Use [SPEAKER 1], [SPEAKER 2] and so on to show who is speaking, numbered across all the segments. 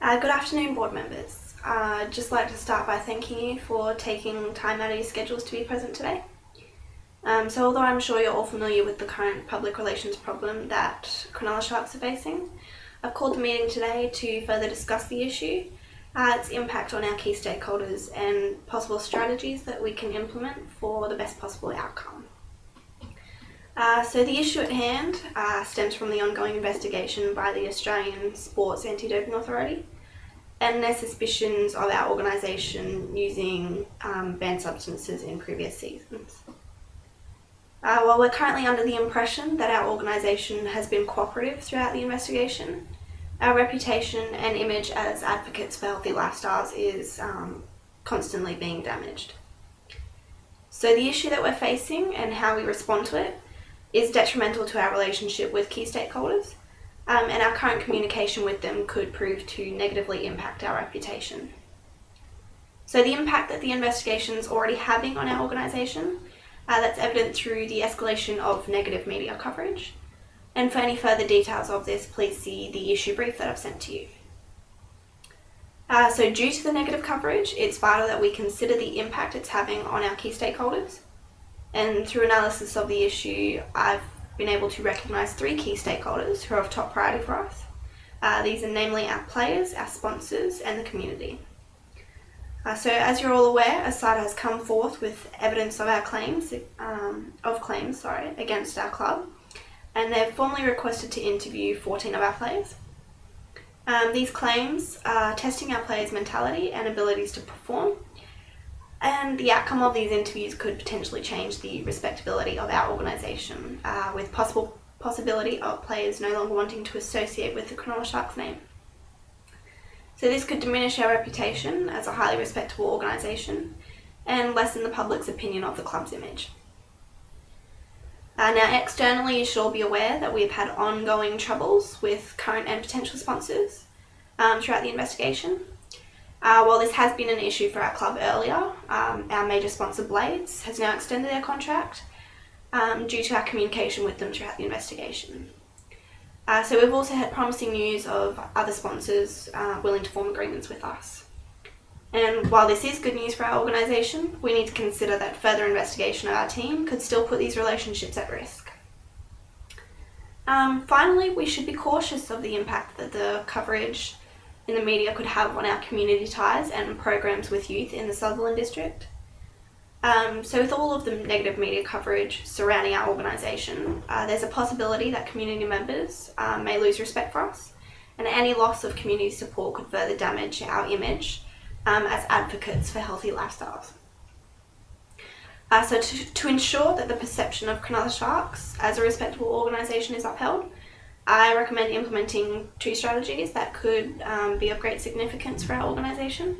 [SPEAKER 1] Good afternoon, board members. I'd just like to start by thanking you for taking time out of your schedules to be present today. So although I'm sure you're all familiar with the current public relations problem that Cronulla Sharks are facing, I've called the meeting today to further discuss the issue, its impact on our key stakeholders and possible strategies that we can implement for the best possible outcome. So the issue at hand stems from the ongoing investigation by the Australian Sports Anti-Doping Authority and their suspicions of our organisation using banned substances in previous seasons. While we're currently under the impression that our organisation has been cooperative throughout the investigation, our reputation and image as advocates for healthy lifestyles is constantly being damaged. So the issue that we're facing and how we respond to it is detrimental to our relationship with key stakeholders, and our current communication with them could prove to negatively impact our reputation. So the impact that the investigation is already having on our organisation, that's evident through the escalation of negative media coverage. And for any further details of this, please see the issue brief that I've sent to you. So due to the negative coverage, it's vital that we consider the impact it's having on our key stakeholders. And through analysis of the issue, I've been able to recognise 3 key stakeholders who are of top priority for us. These are namely our players, our sponsors, and the community. So as you're all aware, ASADA has come forth with evidence of our claims, against our club, and they've formally requested to interview 14 of our players. These claims are testing our players' mentality and abilities to perform, and the outcome of these interviews could potentially change the respectability of our organisation, with possibility of players no longer wanting to associate with the Cronulla Sharks name. So this could diminish our reputation as a highly respectable organisation and lessen the public's opinion of the club's image. Now externally, you should all be aware that we've had ongoing troubles with current and potential sponsors throughout the investigation. While this has been an issue for our club earlier, our major sponsor Blades has now extended their contract due to our communication with them throughout the investigation. So we've also had promising news of other sponsors willing to form agreements with us. And while this is good news for our organisation, we need to consider that further investigation of our team could still put these relationships at risk. Finally, we should be cautious of the impact that the coverage in the media could have on our community ties and programs with youth in the Sutherland district. So with all of the negative media coverage surrounding our organisation, there's a possibility that community members may lose respect for us, and any loss of community support could further damage our image as advocates for healthy lifestyles. So to ensure that the perception of Cronulla Sharks as a respectable organisation is upheld, I recommend implementing 2 strategies that could be of great significance for our organisation.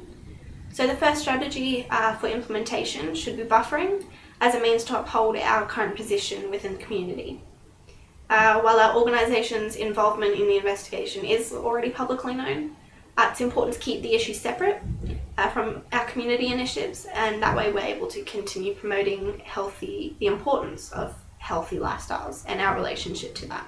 [SPEAKER 1] So the first strategy for implementation should be buffering as a means to uphold our current position within the community. While our organisation's involvement in the investigation is already publicly known, it's important to keep the issue separate from our community initiatives, and that way we're able to continue promoting the importance of healthy lifestyles and our relationship to that.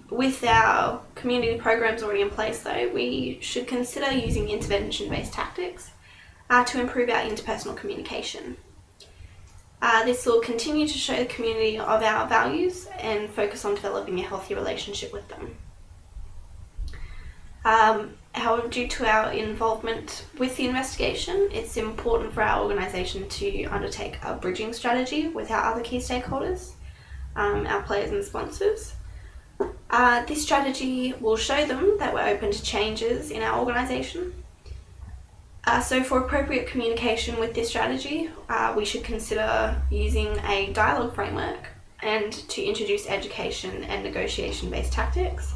[SPEAKER 1] With our community programs already in place though, we should consider using intervention-based tactics to improve our interpersonal communication. This will continue to show the community of our values and focus on developing a healthy relationship with them. However, due to our involvement with the investigation, it's important for our organisation to undertake a bridging strategy with our other key stakeholders, our players and sponsors. This strategy will show them that we're open to changes in our organisation. So for appropriate communication with this strategy, we should consider using a dialogue framework and to introduce education and negotiation-based tactics.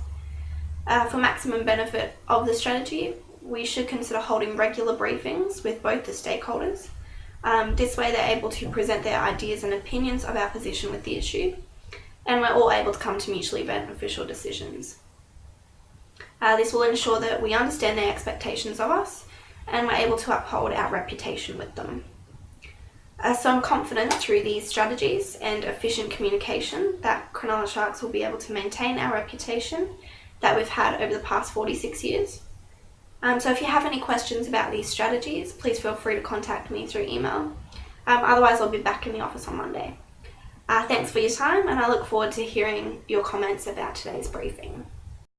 [SPEAKER 1] For maximum benefit of the strategy, we should consider holding regular briefings with both the stakeholders. This way they're able to present their ideas and opinions of our position with the issue, and we're all able to come to mutually beneficial decisions. This will ensure that we understand their expectations of us and we're able to uphold our reputation with them. So I'm confident through these strategies and efficient communication that Cronulla Sharks will be able to maintain our reputation that we've had over the past 46 years. So if you have any questions about these strategies, please feel free to contact me through email. Otherwise, I'll be back in the office on Monday. Thanks for your time, and I look forward to hearing your comments about today's briefing.